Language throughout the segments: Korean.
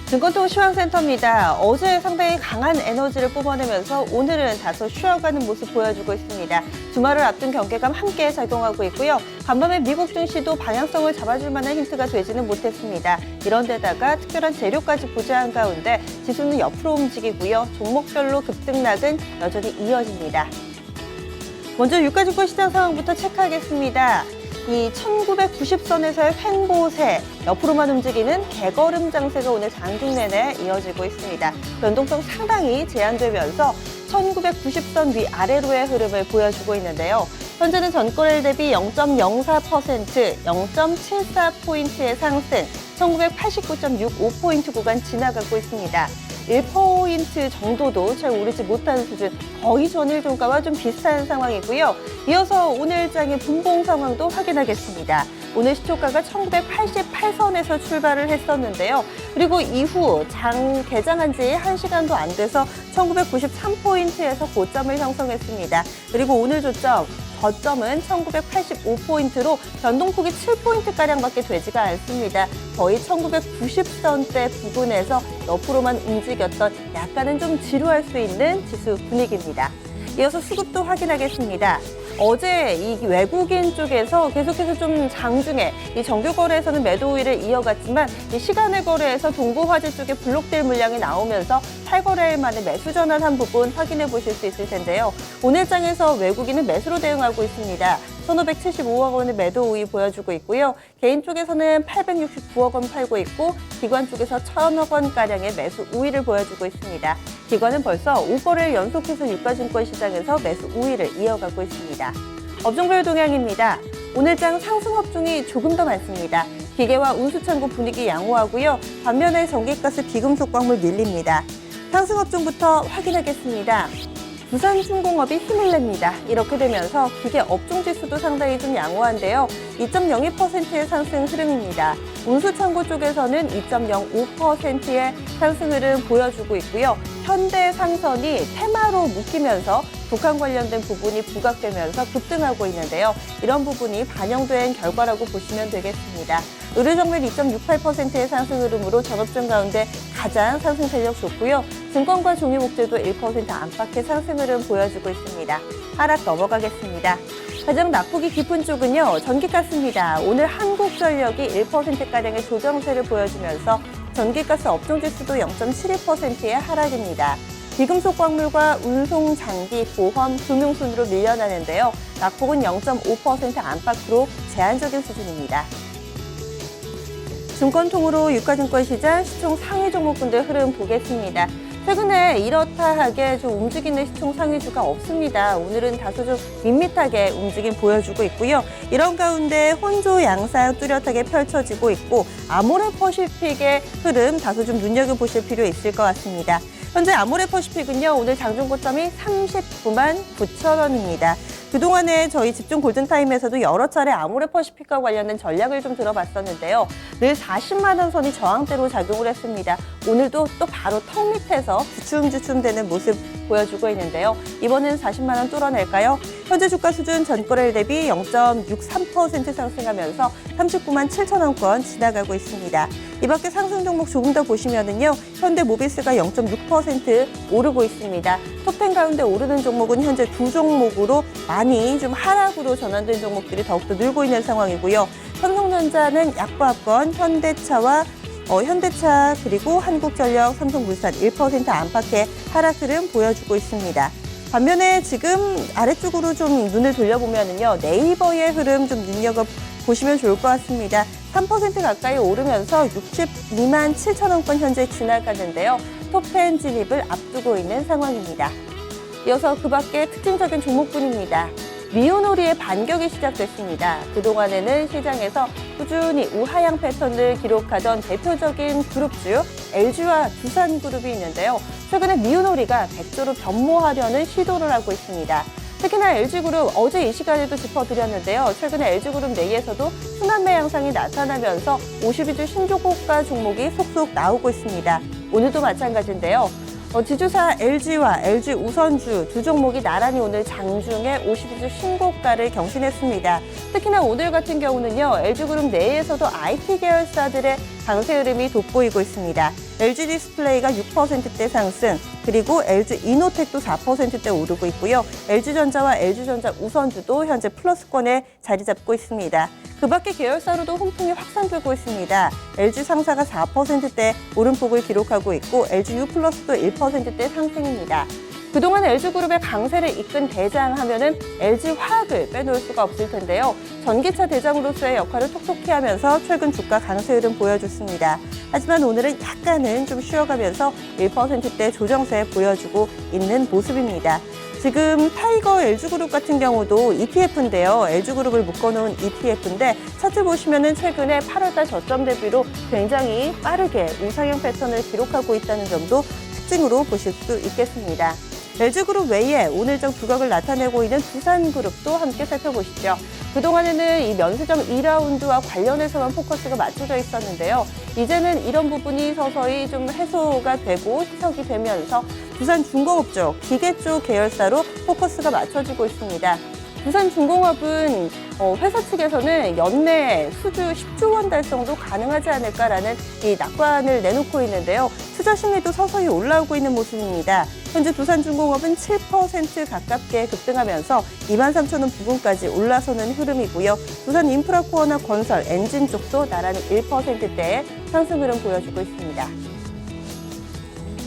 증권통 시황센터입니다. 어제 상당히 강한 에너지를 뿜어내면서 오늘은 다소 쉬어가는 모습 보여주고 있습니다. 주말을 앞둔 경계감 함께 작용하고 있고요. 간밤에 미국 증시도 방향성을 잡아줄 만한 힌트가 되지는 못했습니다. 이런 데다가 특별한 재료까지 부재한 가운데 지수는 옆으로 움직이고요. 종목별로 급등락은 여전히 이어집니다. 먼저 유가증권 시장 상황부터 체크하겠습니다. 이 1990선에서의 횡보세, 옆으로만 움직이는 개걸음 장세가 오늘 장중 내내 이어지고 있습니다. 변동성 상당히 제한되면서 1990선 위아래로의 흐름을 보여주고 있는데요. 현재는 전거래일 대비 0.04%, 0.74포인트의 상승, 1989.65포인트 구간 지나가고 있습니다. 1% 정도도 잘 오르지 못한 수준, 거의 전일 종가와 좀 비슷한 상황이고요. 이어서 오늘장의 분봉 상황도 확인하겠습니다. 오늘 시초가가 1988선에서 출발을 했었는데요. 그리고 이후 장 개장한 지 1시간도 안 돼서 1993포인트에서 고점을 형성했습니다. 그리고 오늘 저점은 1985포인트로 변동폭이 7포인트가량밖에 되지가 않습니다. 거의 1990선대 부근에서 옆으로만 움직였던 약간은 좀 지루할 수 있는 지수 분위기입니다. 이어서 수급도 확인하겠습니다. 어제 이 외국인 쪽에서 계속해서 좀 장중에 이 정규 거래에서는 매도 우위를 이어갔지만 이 시간의 거래에서 동부화재 쪽에 블록될 물량이 나오면서 탈거래일 만에 매수 전환한 부분 확인해 보실 수 있을 텐데요. 오늘 장에서 외국인은 매수로 대응하고 있습니다. 1,575억 원의 매도 우위 보여주고 있고요. 개인 쪽에서는 869억 원 팔고 있고 기관 쪽에서 1,000억 원가량의 매수 우위를 보여주고 있습니다. 기관은 벌써 5거래일 연속해서 유가증권 시장에서 매수 우위를 이어가고 있습니다. 업종별 동향입니다. 오늘장 상승 업종이 조금 더 많습니다. 기계와 운수창고 분위기 양호하고요. 반면에 전기가스, 비금속 광물 밀립니다. 상승 업종부터 확인하겠습니다. 부산중공업이 힘을 냅니다. 이렇게 되면서 기계 업종 지수도 상당히 좀 양호한데요. 2.02%의 상승 흐름입니다. 운수창고 쪽에서는 2.05%의 상승 흐름 보여주고 있고요. 현대상선이 테마로 묶이면서 북한 관련된 부분이 부각되면서 급등하고 있는데요. 이런 부분이 반영된 결과라고 보시면 되겠습니다. 의료정밀 2.68%의 상승 흐름으로 전업종 가운데 가장 상승 세력 좋고요. 증권과 종이목재도 1% 안팎의 상승 흐름 보여주고 있습니다. 하락 넘어가겠습니다. 가장 낙폭이 깊은 쪽은요, 전기가스입니다. 오늘 한국전력이 1%가량의 조정세를 보여주면서 전기가스 업종지수도 0.72%의 하락입니다. 비금속 광물과 운송, 장비, 보험, 금융 순으로 밀려나는데요. 낙폭은 0.5% 안팎으로 제한적인 수준입니다. 증권통으로 유가증권 시장 시총 상위 종목군들 흐름 보겠습니다. 최근에 이렇다 하게 좀 움직이는 시총 상위주가 없습니다. 오늘은 다소 좀 밋밋하게 움직임 보여주고 있고요. 이런 가운데 혼조 양상 뚜렷하게 펼쳐지고 있고 아모레퍼시픽의 흐름 다소 좀 눈여겨보실 필요 있을 것 같습니다. 현재 아모레퍼시픽은요, 오늘 장중 고점이 39만 9천 원입니다. 그동안에 저희 집중 골든타임에서도 여러 차례 아모레퍼시픽과 관련된 전략을 좀 들어봤었는데요. 늘 40만 원 선이 저항대로 작용을 했습니다. 오늘도 또 바로 턱 밑에서 주춤주춤 되는 모습 보여주고 있는데요. 이번엔 40만 원 뚫어낼까요? 현재 주가 수준 전거래일 대비 0.63% 상승하면서 39만 7천 원권 지나가고 있습니다. 이 밖에 상승 종목 조금 더 보시면은요, 현대모비스가 0.6% 오르고 있습니다. 톱10 가운데 오르는 종목은 현재 두 종목으로 많이 좀 하락으로 전환된 종목들이 더욱더 늘고 있는 상황이고요. 삼성전자는 약보합권, 현대차 그리고 한국전력, 삼성물산 1% 안팎의 하락 흐름 보여주고 있습니다. 반면에 지금 아래쪽으로 좀 눈을 돌려보면은요, 네이버의 흐름 좀 눈여겨보시면 좋을 것 같습니다. 3% 가까이 오르면서 62만 7천 원권 현재 지나가는데요. 톱10 진입을 앞두고 있는 상황입니다. 이어서 그 밖에 특징적인 종목군입니다. 미온오리의 반격이 시작됐습니다. 그동안에는 시장에서 꾸준히 우하향 패턴을 기록하던 대표적인 그룹주 LG와 두산그룹이 있는데요. 최근에 미온오리가 백조로 변모하려는 시도를 하고 있습니다. 특히나 LG그룹 어제 이 시간에도 짚어드렸는데요. 최근에 LG그룹 내에서도 순환매 양상이 나타나면서 52주 신조고가 종목이 속속 나오고 있습니다. 오늘도 마찬가지인데요. 지주사 LG와 LG 우선주 두 종목이 나란히 오늘 장중에 52주 신고가를 경신했습니다. 특히나 오늘 같은 경우는요, LG그룹 내에서도 IT 계열사들의 강세 흐름이 돋보이고 있습니다. LG 디스플레이가 6%대 상승, 그리고 LG 이노텍도 4%대 오르고 있고요. LG전자와 LG전자 우선주도 현재 플러스권에 자리 잡고 있습니다. 그 밖에 계열사로도 훈풍이 확산되고 있습니다. LG 상사가 4%대 오름폭을 기록하고 있고 LG U+도 1%대 상승입니다. 그동안 LG그룹의 강세를 이끈 대장 하면은 LG화학을 빼놓을 수가 없을 텐데요. 전기차 대장으로서의 역할을 톡톡히 하면서 최근 주가 강세 흐름 보여줬습니다. 하지만 오늘은 약간은 좀 쉬어가면서 1%대 조정세 보여주고 있는 모습입니다. 지금 타이거 LG그룹 같은 경우도 ETF인데요. LG그룹을 묶어놓은 ETF인데 차트 보시면은 최근에 8월달 저점 대비로 굉장히 빠르게 우상향 패턴을 기록하고 있다는 점도 특징으로 보실 수 있겠습니다. LG그룹 외에 오늘장 두각을 나타내고 있는 두산그룹도 함께 살펴보시죠. 그동안에는 이 면세점 2라운드와 관련해서만 포커스가 맞춰져 있었는데요. 이제는 이런 부분이 서서히 좀 해소가 되고 희석이 되면서 두산중공업 쪽, 기계 쪽 계열사로 포커스가 맞춰지고 있습니다. 두산중공업은 회사 측에서는 연내 수주 10조 원 달성도 가능하지 않을까라는 이 낙관을 내놓고 있는데요. 투자 심리도 서서히 올라오고 있는 모습입니다. 현재 두산중공업은 7% 가깝게 급등하면서 23,000원 부근까지 올라서는 흐름이고요. 두산인프라코어나 건설, 엔진 쪽도 나란히 1%대의 상승 흐름 보여주고 있습니다.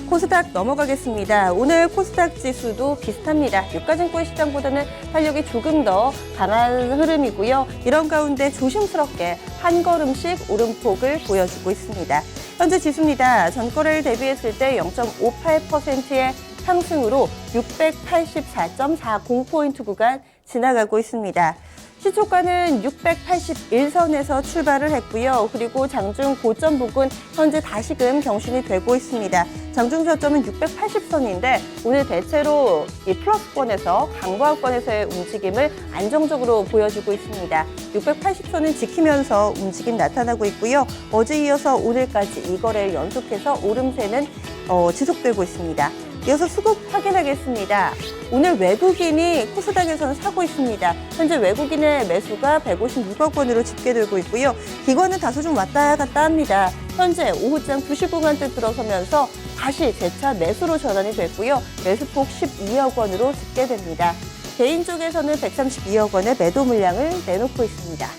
코스닥 넘어가겠습니다. 오늘 코스닥 지수도 비슷합니다. 유가증권 시장보다는 탄력이 조금 더 강한 흐름이고요. 이런 가운데 조심스럽게 한 걸음씩 오름폭을 보여주고 있습니다. 현재 지수입니다. 전거래를 대비했을 때 0.58%의 상승으로 684.40포인트 구간 지나가고 있습니다. 시초가는 681선에서 출발을 했고요. 그리고 장중 고점 부근 현재 다시금 경신이 되고 있습니다. 장중 저점은 680선인데 오늘 대체로 이 플러스권에서 강보합권에서의 움직임을 안정적으로 보여주고 있습니다. 680선은 지키면서 움직임 나타나고 있고요. 어제 이어서 오늘까지 이 거래를 연속해서 오름세는 지속되고 있습니다. 이어서 수급 확인하겠습니다. 오늘 외국인이 코스닥에서는 사고 있습니다. 현재 외국인의 매수가 156억 원으로 집계되고 있고요. 기관은 다소 좀 왔다 갔다 합니다. 현재 오후장 2시 구간대 들어서면서 다시 재차 매수로 전환이 됐고요. 매수폭 12억 원으로 집계됩니다. 개인 쪽에서는 132억 원의 매도 물량을 내놓고 있습니다.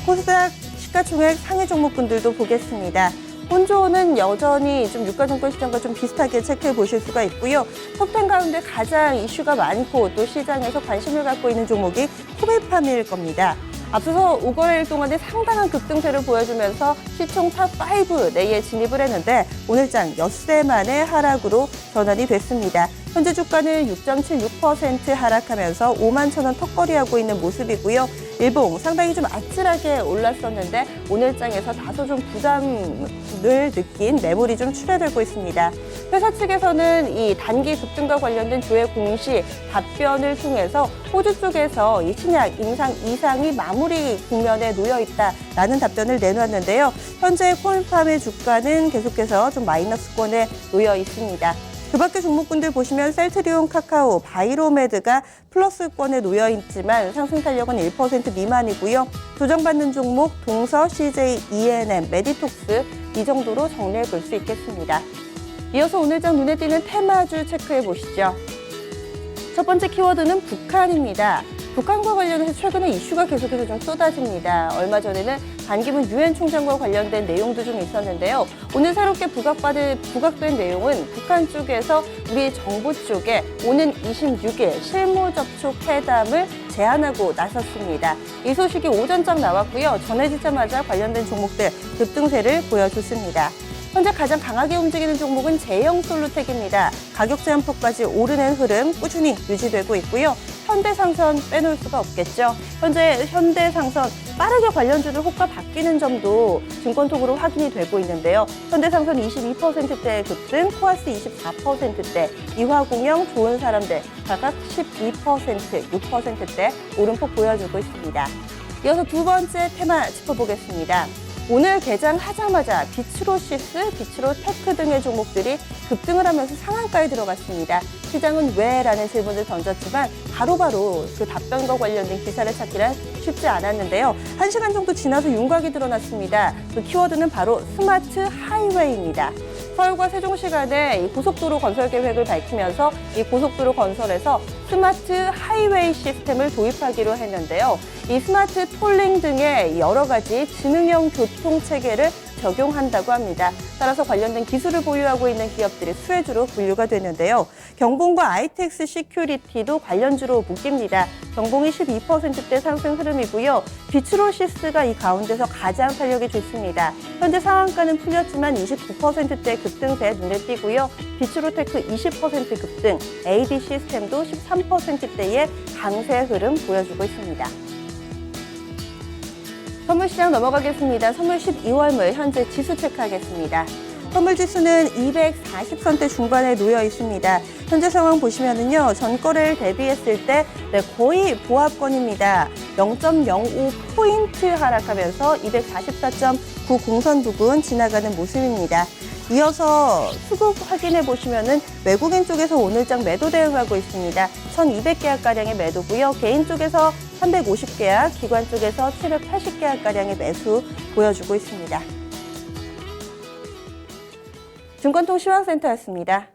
코스닥 시가총액 상위 종목군들도 보겠습니다. 혼조는 여전히 좀 유가증권 시장과 좀 비슷하게 체크해 보실 수가 있고요. 톱10 가운데 가장 이슈가 많고 또 시장에서 관심을 갖고 있는 종목이 코메팜일 겁니다. 앞서서 5거래일 동안에 상당한 급등세를 보여주면서 시총 탑5 내에 진입을 했는데 오늘장 엿새 만의 하락으로 전환이 됐습니다. 현재 주가는 6.76% 하락하면서 51,000원 턱걸이하고 있는 모습이고요. 일봉 상당히 좀 아찔하게 올랐었는데 오늘장에서 다소 좀 부담을 느낀 매물이 좀 출회되고 있습니다. 회사 측에서는 이 단기 급등과 관련된 조회 공시 답변을 통해서 호주 쪽에서 이 신약 임상 이상이 마무리 국면에 놓여 있다라는 답변을 내놓았는데요. 현재 코메팜의 주가는 계속해서 좀 마이너스권에 놓여 있습니다. 그 밖에 종목군들 보시면 셀트리온, 카카오, 바이로메드가 플러스권에 놓여 있지만 상승 탄력은 1% 미만이고요. 조정받는 종목 동서, CJ, ENM, 메디톡스 이 정도로 정리해 볼 수 있겠습니다. 이어서 오늘장 눈에 띄는 테마주 체크해 보시죠. 첫 번째 키워드는 북한입니다. 북한과 관련해서 최근에 이슈가 계속해서 좀 쏟아집니다. 얼마 전에는 반기문 유엔 총장과 관련된 내용도 좀 있었는데요. 오늘 새롭게 부각된 내용은 북한 쪽에서 우리 정부 쪽에 오는 26일 실무 접촉 회담을 제안하고 나섰습니다. 이 소식이 오전장 나왔고요. 전해지자마자 관련된 종목들 급등세를 보여줬습니다. 현재 가장 강하게 움직이는 종목은 제형솔루텍입니다. 가격 제한폭까지 오르는 흐름 꾸준히 유지되고 있고요. 현대상선 빼놓을 수가 없겠죠. 현재 현대상선 빠르게 관련주들 호가 바뀌는 점도 증권톡으로 확인이 되고 있는데요. 현대상선 22%대 급등, 코아스 24%대, 이화공영, 좋은 사람들 각각 12%, 6%대 오름폭 보여주고 있습니다. 이어서 두 번째 테마 짚어보겠습니다. 오늘 개장하자마자 비츠로시스, 비츠로테크 등의 종목들이 급등을 하면서 상한가에 들어갔습니다. 시장은 왜? 라는 질문을 던졌지만 바로바로 그 답변과 관련된 기사를 찾기란 쉽지 않았는데요. 1시간 정도 지나서 윤곽이 드러났습니다. 그 키워드는 바로 스마트 하이웨이입니다. 서울과 세종시 간의 이 고속도로 건설 계획을 밝히면서 이 고속도로 건설에서 스마트 하이웨이 시스템을 도입하기로 했는데요. 이 스마트 톨링 등의 여러 가지 지능형 교통 체계를 적용한다고 합니다. 따라서 관련된 기술을 보유하고 있는 기업들이 수혜주로 분류가 되는데요. 경봉과 ITX 시큐리티도 관련주로 묶입니다. 경봉이 12%대 상승 흐름이고요. 비츠로시스가 이 가운데서 가장 탄력이 좋습니다. 현재 상한가는 풀렸지만 29%대 급등세에 눈에 띄고요. 비츠로테크 20% 급등, AD 시스템도 13%대의 강세 흐름 보여주고 있습니다. 선물시장 넘어가겠습니다. 선물 12월물 현재 지수 체크하겠습니다. 선물지수는 240선대 중반에 놓여 있습니다. 현재 상황 보시면은요, 전거래를 대비했을 때 거의 보합권입니다. 0.05포인트 하락하면서 244.90선 부근 지나가는 모습입니다. 이어서 수급 확인해 보시면은 외국인 쪽에서 오늘장 매도 대응하고 있습니다. 1,200계약가량의 매도고요. 개인 쪽에서 350계약, 기관 쪽에서 780계약가량의 매수 보여주고 있습니다. 증권통시황센터였습니다.